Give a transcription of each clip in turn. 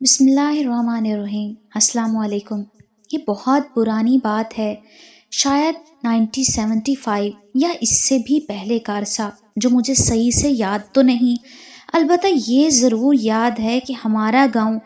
بسم اللہ الرحمن الرحیم۔ السلام علیکم۔ یہ بہت پرانی بات ہے، شاید 1975 یا اس سے بھی پہلے کا عرصہ، جو مجھے صحیح سے یاد تو نہیں، البتہ یہ ضرور یاد ہے کہ ہمارا گاؤں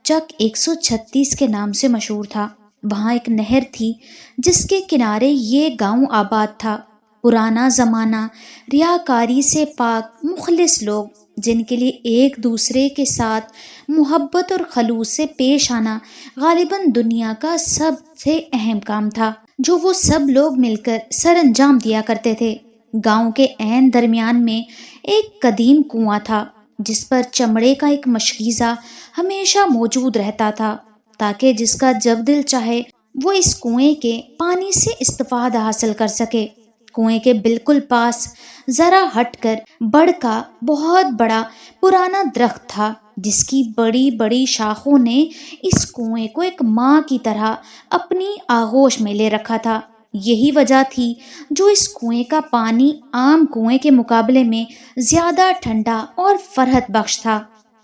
چک 136 کے نام سے مشہور تھا۔ وہاں ایک نہر تھی جس کے کنارے یہ گاؤں آباد تھا۔ پرانا زمانہ، ریاکاری سے پاک مخلص لوگ، جن کے لیے ایک دوسرے کے ساتھ محبت اور خلوص سے پیش آنا غالباً دنیا کا سب سے اہم کام تھا، جو وہ سب لوگ مل کر سر انجام دیا کرتے تھے۔ گاؤں کے عین درمیان میں ایک قدیم کنواں تھا، جس پر چمڑے کا ایک مشکیزہ ہمیشہ موجود رہتا تھا، تاکہ جس کا جب دل چاہے وہ اس کنویں کے پانی سے استفادہ حاصل کر سکے۔ کنویں کے بالکل پاس ذرا ہٹ کر بڑ کا بہت بڑا پرانا درخت تھا، جس کی بڑی بڑی شاخوں نے اس کنویں کو ایک ماں کی طرح اپنی آغوش میں لے رکھا تھا۔ یہی وجہ تھی جو اس کنویں کا پانی عام کنویں کے مقابلے میں زیادہ ٹھنڈا اور فرحت بخش تھا۔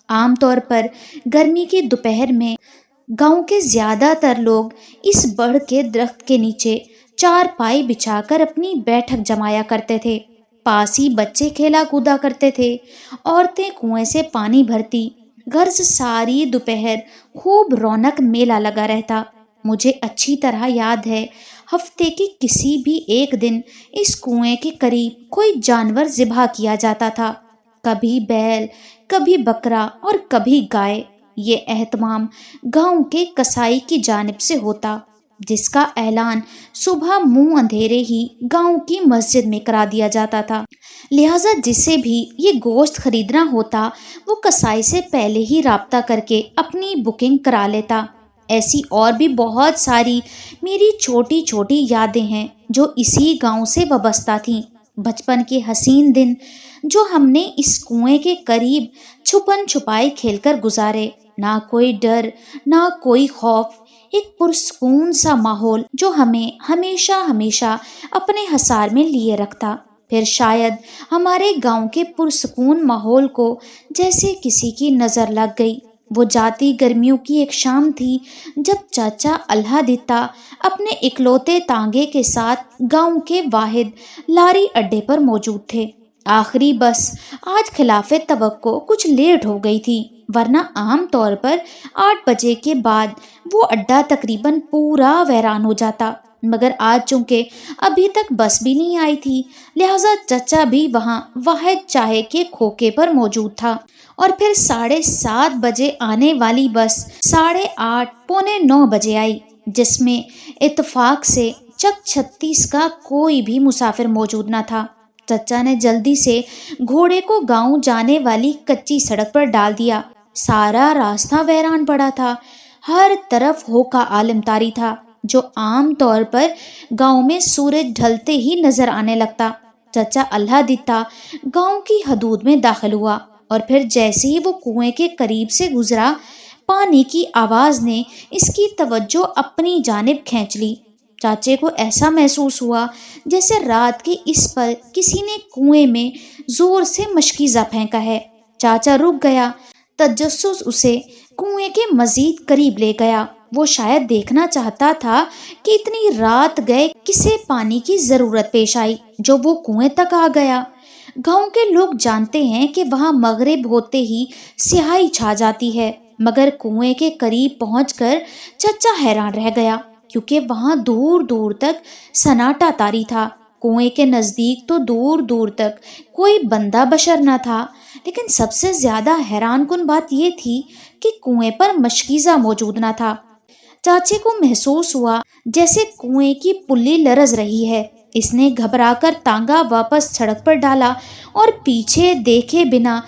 عام طور پر گرمی کی دوپہر میں گاؤں کے زیادہ تر لوگ اس بڑ کے درخت کے نیچے چار پائی بچھا کر اپنی بیٹھک جمایا کرتے تھے۔ پاس ہی بچے کھیلا کودا کرتے تھے، عورتیں کنویں سے پانی بھرتی، غرض ساری دوپہر خوب رونق میلہ لگا رہتا۔ مجھے اچھی طرح یاد ہے، ہفتے کے کسی بھی ایک دن اس کنویں کے قریب کوئی جانور ذبح کیا جاتا تھا، کبھی بیل، کبھی بکرا اور کبھی گائے۔ یہ اہتمام گاؤں کے قصائی کی جانب سے ہوتا، جس کا اعلان صبح منہ اندھیرے ہی گاؤں کی مسجد میں کرا دیا جاتا تھا۔ لہٰذا جسے بھی یہ گوشت خریدنا ہوتا، وہ قصائی سے پہلے ہی رابطہ کر کے اپنی بکنگ کرا لیتا۔ ایسی اور بھی بہت ساری میری چھوٹی چھوٹی یادیں ہیں جو اسی گاؤں سے وابستہ تھیں۔ بچپن کے حسین دن جو ہم نے اس کنویں کے قریب چھپن چھپائی کھیل کر گزارے، نہ کوئی ڈر، نہ کوئی خوف، ایک پرسکون سا ماحول جو ہمیں ہمیشہ اپنے حصار میں لیے رکھتا۔ پھر شاید ہمارے گاؤں کے پرسکون ماحول کو جیسے کسی کی نظر لگ گئی۔ وہ جاتی گرمیوں کی ایک شام تھی جب چاچا اللہ دتا اپنے اکلوتے تانگے کے ساتھ گاؤں کے واحد لاری اڈے پر موجود تھے۔ آخری بس آج خلاف توقع کچھ لیٹ ہو گئی تھی، ورنہ عام طور پر 8 بجے کے بعد وہ اڈا تقریباً پورا ویران ہو جاتا، مگر آج چونکہ ابھی تک بس بھی نہیں آئی تھی، لہٰذا چچا بھی وہاں واحد چائے کے کھوکے پر موجود تھا۔ اور پھر 7:30 بجے آنے والی بس 8:30 پونے 9 بجے آئی، جس میں اتفاق سے چک 36 کا کوئی بھی مسافر موجود نہ تھا۔ چچا نے جلدی سے گھوڑے کو گاؤں جانے والی کچی سڑک پر ڈال دیا۔ سارا راستہ ویران پڑا تھا، ہر طرف ہو کا عالم طاری تھا، جو عام طور پر گاؤں میں سورج ڈھلتے ہی نظر آنے لگتا۔ چچا اللہ دتا گاؤں کی حدود میں داخل ہوا، اور پھر جیسے ہی وہ کنویں کے قریب سے گزرا، پانی کی آواز نے اس کی توجہ اپنی جانب کھینچ لی۔ چاچے کو ایسا محسوس ہوا جیسے رات کے اس پل کسی نے کنویں میں زور سے مشکیزہ پھینکا ہے۔ چاچا رک گیا، تجسس اسے کنویں کے مزید قریب لے گیا۔ وہ شاید دیکھنا چاہتا تھا کہ اتنی رات گئے کسے پانی کی ضرورت پیش آئی جو وہ کنویں تک آ گیا۔ گاؤں کے لوگ جانتے ہیں کہ وہاں مغرب ہوتے ہی سیاہی چھا جاتی ہے، مگر کنویں کے قریب پہنچ کر چچا حیران رہ گیا، کیونکہ وہاں دور دور تک سناٹا طاری تھا۔ کنویں کے نزدیک تو دور دور تک کوئی بندہ بشر نہ تھا، لیکن سب سے زیادہ حیران کن بات یہ تھی کہ کنویں پر مشکیزہ موجود نہ تھا۔ چاچے کو محسوس ہوا جیسے کنویں کی پلی لرز رہی ہے۔ اس نے گھبرا کر تانگا واپس سڑک پر ڈالا اور پیچھے دیکھے بنا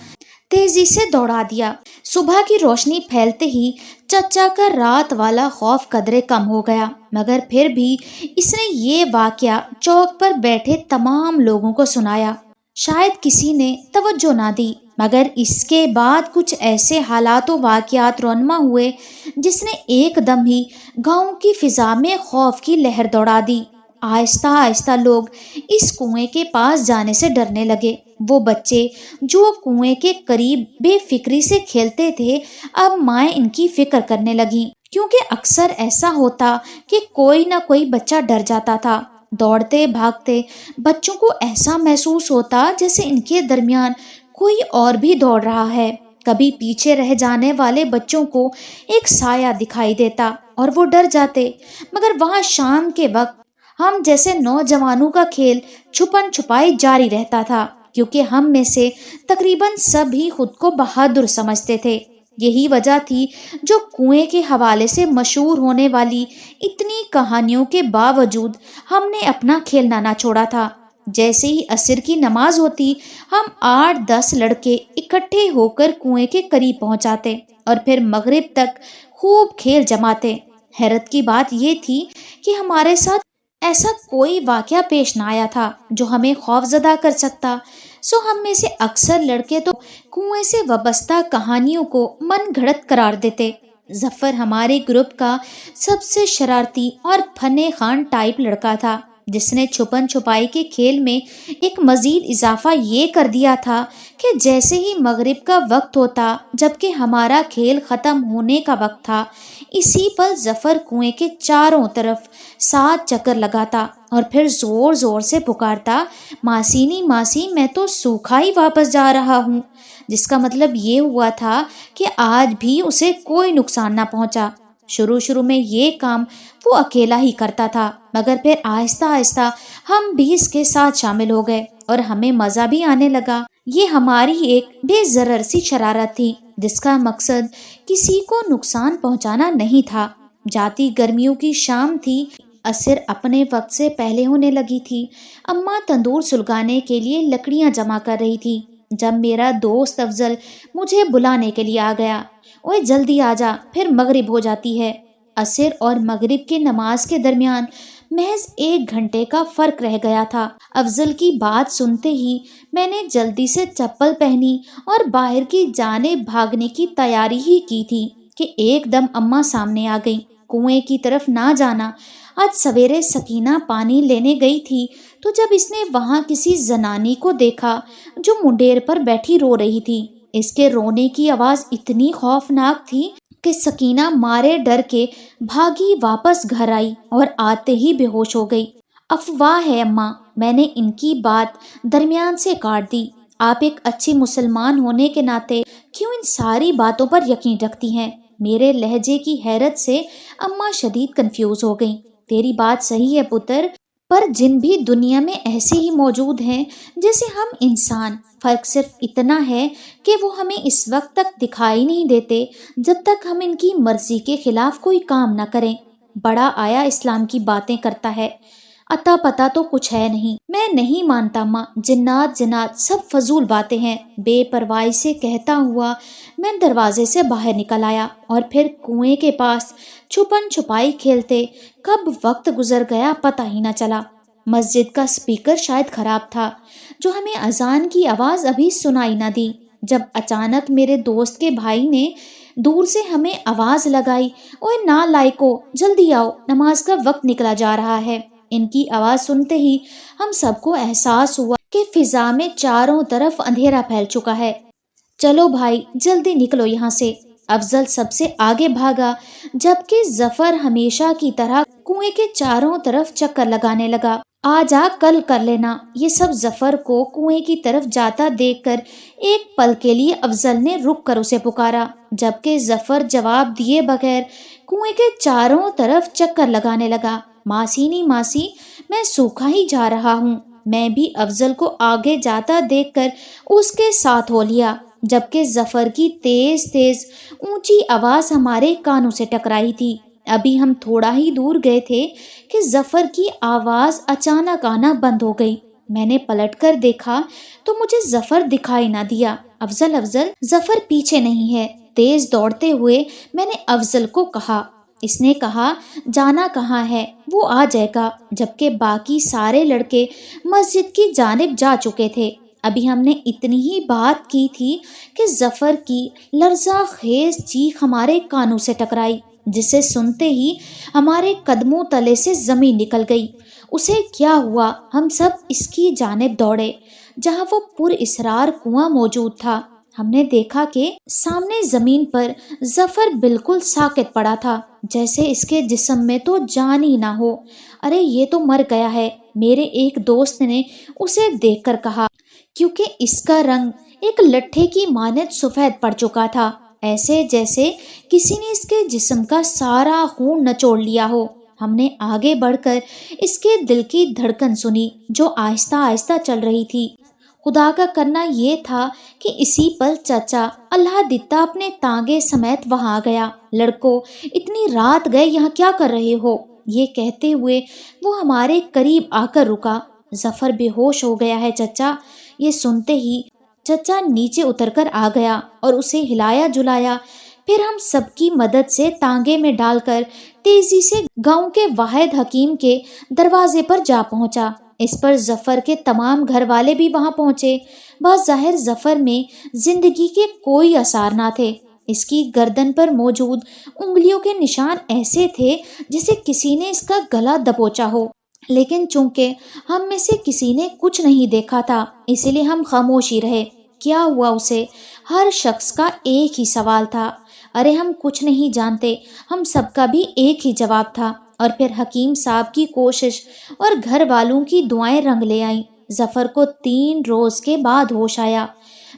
تیزی سے دوڑا دیا۔ صبح کی روشنی پھیلتے ہی چچا کا رات والا خوف قدرے کم ہو گیا، مگر پھر بھی اس نے یہ واقعہ چوک پر بیٹھے تمام لوگوں کو سنایا۔ شاید کسی نے توجہ نہ دی، مگر اس کے بعد کچھ ایسے حالات و واقعات رونما ہوئے جس نے ایک دم ہی گاؤں کی فضا میں خوف کی لہر دوڑا دی۔ آہستہ آہستہ لوگ اس کنویں کے پاس جانے سے ڈرنے لگے۔ وہ بچے جو کنویں کے قریب بے فکری سے کھیلتے تھے، اب مائیں ان کی فکر کرنے لگیں، کیونکہ اکثر ایسا ہوتا کہ کوئی نہ کوئی بچہ ڈر جاتا تھا۔ دوڑتے بھاگتے بچوں کو ایسا محسوس ہوتا جیسے ان کے درمیان کوئی اور بھی دوڑ رہا ہے۔ کبھی پیچھے رہ جانے والے بچوں کو ایک سایہ دکھائی دیتا اور وہ ڈر جاتے، مگر وہاں شام کے وقت ہم جیسے نوجوانوں کا کھیل چھپن چھپائی جاری رہتا تھا، کیونکہ ہم میں سے تقریباً سب ہی خود کو بہادر سمجھتے تھے۔ یہی وجہ تھی جو کنویں کے حوالے سے مشہور ہونے والی اتنی کہانیوں کے باوجود ہم نے اپنا کھیلنا نہ چھوڑا تھا۔ جیسے ہی عصر کی نماز ہوتی، ہم 8-10 لڑکے اکٹھے ہو کر کنویں کے قریب پہنچاتے اور پھر مغرب تک خوب کھیل جماتے۔ حیرت کی بات یہ تھی کہ ہمارے ساتھ ایسا کوئی واقعہ پیش نہ آیا تھا جو ہمیں خوف زدہ کر سکتا، سو ہم میں سے اکثر لڑکے تو کنویں سے وابستہ کہانیوں کو من گھڑت قرار دیتے۔ ظفر ہمارے گروپ کا سب سے شرارتی اور پھنے خوان ٹائپ لڑکا تھا، جس نے چھپن چھپائی کے کھیل میں ایک مزید اضافہ یہ کر دیا تھا کہ جیسے ہی مغرب کا وقت ہوتا، جبکہ ہمارا کھیل ختم ہونے کا وقت تھا، اسی پر ظفر کنویں کے چاروں طرف 7 چکر لگاتا اور پھر زور زور سے پکارتا، ماسینی ماسی میں تو سوکھا ہی واپس جا رہا ہوں، جس کا مطلب یہ ہوا تھا کہ آج بھی اسے کوئی نقصان نہ پہنچا۔ شروع میں یہ کام وہ اکیلا ہی کرتا تھا، مگر پھر آہستہ آہستہ ہم بھی اس کے ساتھ شامل ہو گئے اور ہمیں مزہ بھی آنے لگا۔ یہ ہماری ایک بے ضرر سی شرارت تھی جس کا مقصد کسی کو نقصان پہنچانا نہیں تھا۔ جاتی گرمیوں کی شام تھی، عصر اپنے وقت سے پہلے ہونے لگی تھی۔ اماں تندور سلگانے کے لیے لکڑیاں جمع کر رہی تھی جب میرا دوست افضل مجھے بلانے کے لیے آ گیا، اوے جلدی آ جا، پھر مغرب ہو جاتی ہے۔ عصر اور مغرب کے نماز کے درمیان محض 1 گھنٹے کا فرق رہ گیا تھا۔ افضل کی بات سنتے ہی میں نے جلدی سے چپل پہنی اور باہر کی جانب بھاگنے کی تیاری ہی کی تھی کہ ایک دم اماں سامنے آ گئی۔ کنویں کی طرف نہ جانا، آج سویرے سکینہ پانی لینے گئی تھی تو جب اس نے وہاں کسی زنانی کو دیکھا جو منڈیر پر بیٹھی رو رہی تھی، اس کے رونے کی آواز اتنی خوفناک تھی کہ سکینہ مارے ڈر کے بھاگی واپس گھر آئی اور آتے ہی بے ہوش ہو گئی۔ افواہ ہے اماں، میں نے ان کی بات درمیان سے کاٹ دی، آپ ایک اچھی مسلمان ہونے کے ناطے کیوں ان ساری باتوں پر یقین رکھتی ہیں؟ میرے لہجے کی حیرت سے اماں شدید کنفیوز ہو گئیں۔ تیری بات صحیح ہے پتر، پر جن بھی دنیا میں ایسے ہی موجود ہیں جیسے ہم انسان، فرق صرف اتنا ہے کہ وہ ہمیں اس وقت تک دکھائی نہیں دیتے جب تک ہم ان کی مرضی کے خلاف کوئی کام نہ کریں۔ بڑا آیا اسلام کی باتیں کرتا ہے، اتا پتا تو کچھ ہے نہیں۔ میں نہیں مانتا ماں، جنات سب فضول باتیں ہیں، بے پرواہی سے کہتا ہوا میں دروازے سے باہر نکل آیا اور پھر کنویں کے پاس چھپن چھپائی کھیلتے کب وقت گزر گیا پتہ ہی نہ چلا۔ مسجد کا سپیکر شاید خراب تھا جو ہمیں اذان کی آواز ابھی سنائی نہ دی، جب اچانک میرے دوست کے بھائی نے دور سے ہمیں آواز لگائی، اوے نالائکو جلدی آؤ، نماز کا وقت نکلا جا رہا ہے۔ ان کی آواز سنتے ہی ہم سب کو احساس ہوا کہ فضا میں چاروں طرف اندھیرا پھیل چکا ہے۔ چلو بھائی جلدی نکلو یہاں سے۔ افضل سب سے آگے بھاگا جبکہ ظفر ہمیشہ کی طرح کنویں کے چاروں طرف چکر لگانے لگا۔ آ جا کل کر لینا۔ یہ سب ظفر کو کنویں کی طرف جاتا دیکھ کر ایک پل کے لیے افضل نے رک کر اسے پکارا، جبکہ ظفر جواب دیے بغیر کنویں کے چاروں طرف چکر لگانے لگا۔ ماسینی ماسی میں سوکھا ہی جا رہا ہوں۔ میں بھی افضل کو آگے جاتا دیکھ کر اس کے ساتھ ہو لیا، جبکہ ظفر کی تیز تیز اونچی آواز ہمارے کانوں سے ٹکرائی تھی۔ ابھی ہم تھوڑا ہی دور گئے تھے کہ ظفر کی آواز اچانک آنا بند ہو گئی۔ میں نے پلٹ کر دیکھا تو مجھے ظفر دکھائی نہ دیا۔ افضل ظفر پیچھے نہیں ہے۔ تیز دوڑتے ہوئے میں نے افضل کو کہا۔ اس نے کہا جانا کہاں ہے، وہ آ جائے گا، جبکہ باقی سارے لڑکے مسجد کی جانب جا چکے تھے۔ ابھی ہم نے اتنی ہی بات کی تھی کہ ظفر کی لرزہ خیز چیخ ہمارے کانوں سے ٹکرائی، جسے سنتے ہی ہمارے قدموں تلے سے زمین نکل گئی۔ اسے کیا ہوا؟ ہم سب اس کی جانب دوڑے جہاں وہ پر اسرار کنواں موجود تھا۔ ہم نے دیکھا کہ سامنے زمین پر ظفر بالکل ساکت پڑا تھا، جیسے اس کے جسم میں تو جان ہی نہ ہو۔ ارے یہ تو مر گیا ہے، میرے ایک دوست نے اسے دیکھ کر کہا، کیونکہ اس کا رنگ ایک لٹھے کی مانند سفید پڑ چکا تھا، ایسے جیسے کسی نے اس کے جسم کا سارا خون نچوڑ لیا ہو۔ ہم نے آگے بڑھ کر اس کے دل کی دھڑکن سنی جو آہستہ آہستہ چل رہی تھی۔ خدا کا کرنا یہ تھا کہ اسی پل چچا اللہ دتا اپنے تانگے سمیت وہاں آ گیا۔ لڑکو، اتنی رات گئے یہاں کیا کر رہے ہو؟ یہ کہتے ہوئے وہ ہمارے قریب آ کر رکا۔ ظفر بے ہوش ہو گیا ہے چچا۔ یہ سنتے ہی چچا نیچے اتر کر آ گیا اور اسے ہلایا جلایا، پھر ہم سب کی مدد سے تانگے میں ڈال کر تیزی سے گاؤں کے واحد حکیم کے دروازے پر جا پہنچا۔ اس پر ظفر کے تمام گھر والے بھی وہاں پہنچے۔ بظاہر ظفر میں زندگی کے کوئی آثار نہ تھے۔ اس کی گردن پر موجود انگلیوں کے نشان ایسے تھے جیسے کسی نے اس کا گلا دبوچا ہو، لیکن چونکہ ہم میں سے کسی نے کچھ نہیں دیکھا تھا اس لیے ہم خاموش ہی رہے۔ کیا ہوا اسے؟ ہر شخص کا ایک ہی سوال تھا۔ ارے ہم کچھ نہیں جانتے، ہم سب کا بھی ایک ہی جواب تھا۔ اور پھر حکیم صاحب کی کوشش اور گھر والوں کی دعائیں رنگ لے آئیں۔ ظفر کو 3 روز کے بعد ہوش آیا،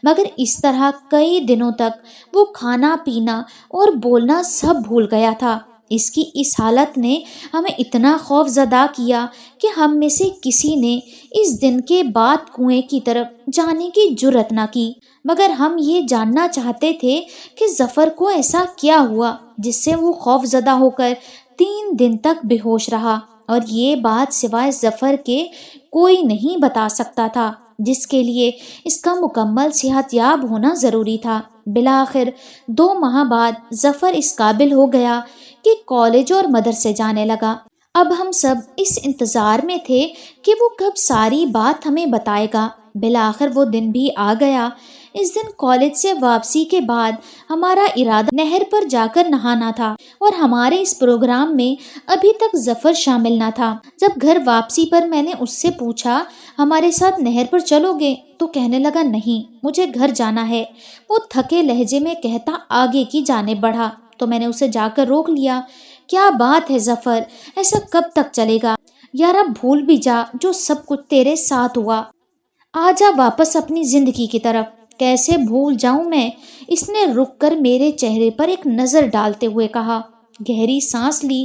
مگر اس طرح کئی دنوں تک وہ کھانا پینا اور بولنا سب بھول گیا تھا۔ اس کی اس حالت نے ہمیں اتنا خوف زدہ کیا کہ ہم میں سے کسی نے اس دن کے بعد کنویں کی طرف جانے کی جرأت نہ کی، مگر ہم یہ جاننا چاہتے تھے کہ ظفر کو ایسا کیا ہوا جس سے وہ خوف زدہ ہو کر 3 دن تک بے ہوش رہا، اور یہ بات سوائے ظفر کے کوئی نہیں بتا سکتا تھا، جس کے لیے اس کا مکمل صحت یاب ہونا ضروری تھا۔ بالآخر 2 ماہ بعد ظفر اس قابل ہو گیا کہ کالج اور مدرسے جانے لگا۔ اب ہم سب اس انتظار میں تھے کہ وہ کب ساری بات ہمیں بتائے گا۔ بالآخر وہ دن بھی آ گیا۔ اس دن کالج سے واپسی کے بعد ہمارا ارادہ نہر پر جا کر نہانا تھا، اور ہمارے اس پروگرام میں ابھی تک ظفر شامل نہ تھا۔ جب گھر واپسی پر میں نے اس سے پوچھا، ہمارے ساتھ نہر پر چلو گے؟ تو کہنے لگا، نہیں، مجھے گھر جانا ہے۔ وہ تھکے لہجے میں کہتا آگے کی جانب بڑھا تو میں نے اسے جا کر روک لیا۔ کیا بات ہے ظفر، ایسا کب تک چلے گا؟ یارا بھول بھی جا جو سب کچھ تیرے ساتھ ہوا، آ جا واپس اپنی زندگی کی طرف۔ کیسے بھول جاؤں میں؟ اس نے رک کر میرے چہرے پر ایک نظر ڈالتے ہوئے کہا۔ گہری سانس لی۔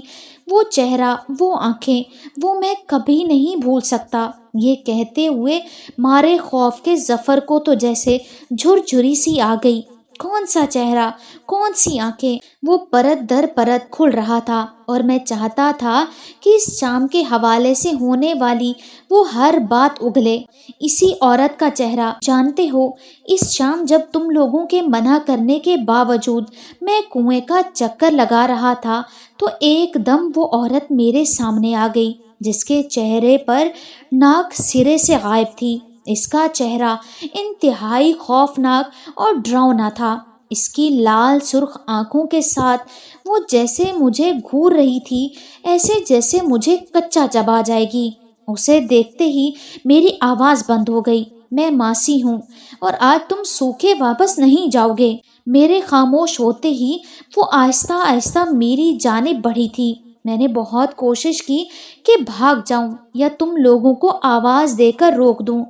وہ چہرہ، وہ آنکھیں، وہ میں کبھی نہیں بھول سکتا۔ یہ کہتے ہوئے مارے خوف کے ظفر کو تو جیسے جھرجھری سی آ گئی۔ کون سا چہرہ، کون سی آنکھیں؟ وہ پرت در پرت کھل رہا تھا، اور میں چاہتا تھا کہ اس شام کے حوالے سے ہونے والی وہ ہر بات اگلے۔ اسی عورت کا چہرہ، جانتے ہو، اس شام جب تم لوگوں کے منع کرنے کے باوجود میں کنویں کا چکر لگا رہا تھا تو ایک دم وہ عورت میرے سامنے آ گئی، جس کے چہرے پر ناک سرے سے غائب تھی۔ اس کا چہرہ انتہائی خوفناک اور ڈراؤنا تھا۔ اس کی لال سرخ آنکھوں کے ساتھ وہ جیسے مجھے گھور رہی تھی، ایسے جیسے مجھے کچا چبا جائے گی۔ اسے دیکھتے ہی میری آواز بند ہو گئی۔ میں ماسی ہوں، اور آج تم سوکھے واپس نہیں جاؤ گے۔ میرے خاموش ہوتے ہی وہ آہستہ آہستہ میری جانب بڑھی تھی۔ میں نے بہت کوشش کی کہ بھاگ جاؤں یا تم لوگوں کو آواز دے کر روک دوں،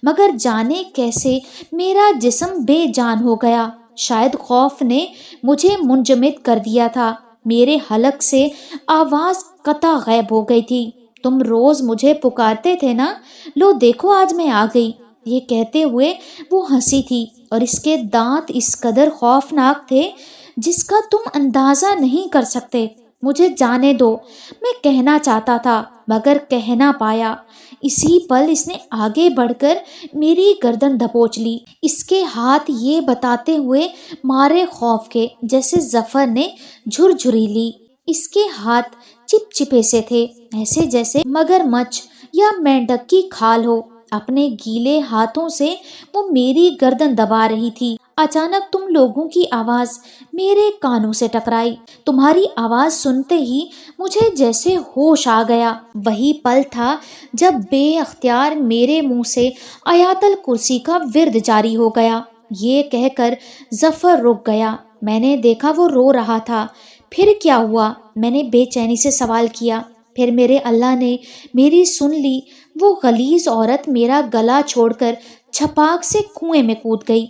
مگر جانے کیسے میرا جسم بے جان ہو گیا۔ شاید خوف نے مجھے منجمد کر دیا تھا۔ میرے حلق سے آواز قطع غائب ہو گئی تھی۔ تم روز مجھے پکارتے تھے نا، لو دیکھو آج میں آ گئی۔ یہ کہتے ہوئے وہ ہنسی تھی، اور اس کے دانت اس قدر خوفناک تھے جس کا تم اندازہ نہیں کر سکتے۔ مجھے جانے دو، میں کہنا چاہتا تھا مگر کہہ نہ پایا۔ اسی پل اس نے آگے بڑھ کر میری گردن دبوچ لی، اس کے ہاتھ یہ بتاتے ہوئے مارے خوف کے جیسے ظفر نے جھرجھری لی۔ اس کے ہاتھ چپ چپے سے تھے، ایسے جیسے مگرمچھ یا مینڈک کی کھال ہو۔ اپنے گیلے ہاتھوں سے وہ میری گردن دبا رہی تھی۔ اچانک تم لوگوں کی آواز میرے کانوں سے ٹکرائی۔ تمہاری آواز سنتے ہی مجھے جیسے ہوش آ گیا۔ وہی پل تھا جب بے اختیار میرے منہ سے آیات الکرسی کا ورد جاری ہو گیا۔ یہ کہہ کر ظفر رک گیا۔ میں نے دیکھا وہ رو رہا تھا۔ پھر کیا ہوا؟ میں نے بے چینی سے سوال کیا۔ پھر میرے اللہ نے میری سن لی۔ وہ غلیظ عورت میرا گلا چھوڑ کر چھپاک سے کنویں میں کود گئی۔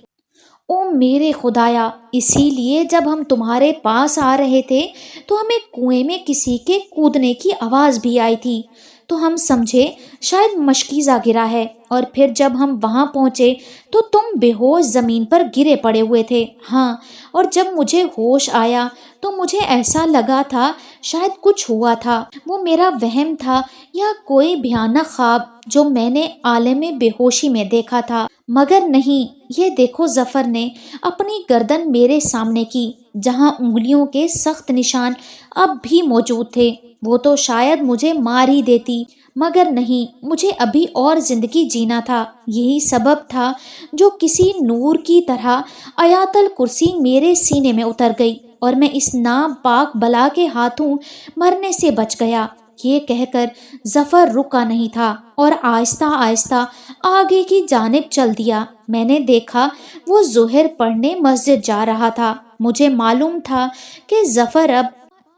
او میرے خدایا! اسی لیے جب ہم تمہارے پاس آ رہے تھے تو ہمیں کنویں میں کسی کے کودنے کی آواز بھی آئی تھی، تو ہم سمجھے شاید مشکیزہ گرا ہے، اور پھر جب ہم وہاں پہنچے تو تم بے ہوش زمین پر گرے پڑے ہوئے تھے۔ ہاں، اور جب مجھے ہوش آیا تو مجھے ایسا لگا تھا شاید کچھ ہوا تھا۔ وہ میرا وہم تھا یا کوئی بھیانک خواب جو میں نے عالم بے ہوشی میں دیکھا تھا، مگر نہیں۔ یہ دیکھو، ظفر نے اپنی گردن میرے سامنے کی، جہاں انگلیوں کے سخت نشان اب بھی موجود تھے۔ وہ تو شاید مجھے مار ہی دیتی، مگر نہیں، مجھے ابھی اور زندگی جینا تھا۔ یہی سبب تھا جو کسی نور کی طرح آیات الکرسی میرے سینے میں اتر گئی اور میں اس ناپاک بلا کے ہاتھوں مرنے سے بچ گیا۔ یہ کہہ کر ظفر رکا نہیں تھا اور آہستہ آہستہ آگے کی جانب چل دیا۔ میں نے دیکھا وہ ظہر پڑھنے مسجد جا رہا تھا۔ مجھے معلوم تھا کہ ظفر اب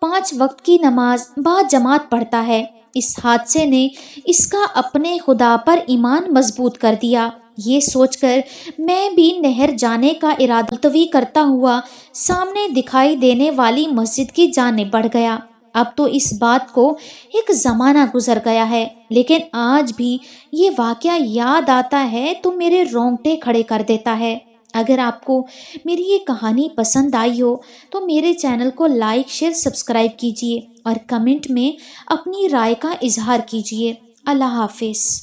5 وقت کی نماز با جماعت پڑھتا ہے۔ اس حادثے نے اس کا اپنے خدا پر ایمان مضبوط کر دیا۔ یہ سوچ کر میں بھی نہر جانے کا ارادہ ملتوی کرتا ہوا سامنے دکھائی دینے والی مسجد کی جانب بڑھ گیا۔ اب تو اس بات کو ایک زمانہ گزر گیا ہے، لیکن آج بھی یہ واقعہ یاد آتا ہے تو میرے رونگٹے کھڑے کر دیتا ہے۔ اگر آپ کو میری یہ کہانی پسند آئی ہو تو میرے چینل کو لائک، شیئر، سبسکرائب کیجیے اور کمنٹ میں اپنی رائے کا اظہار کیجیے۔ اللہ حافظ۔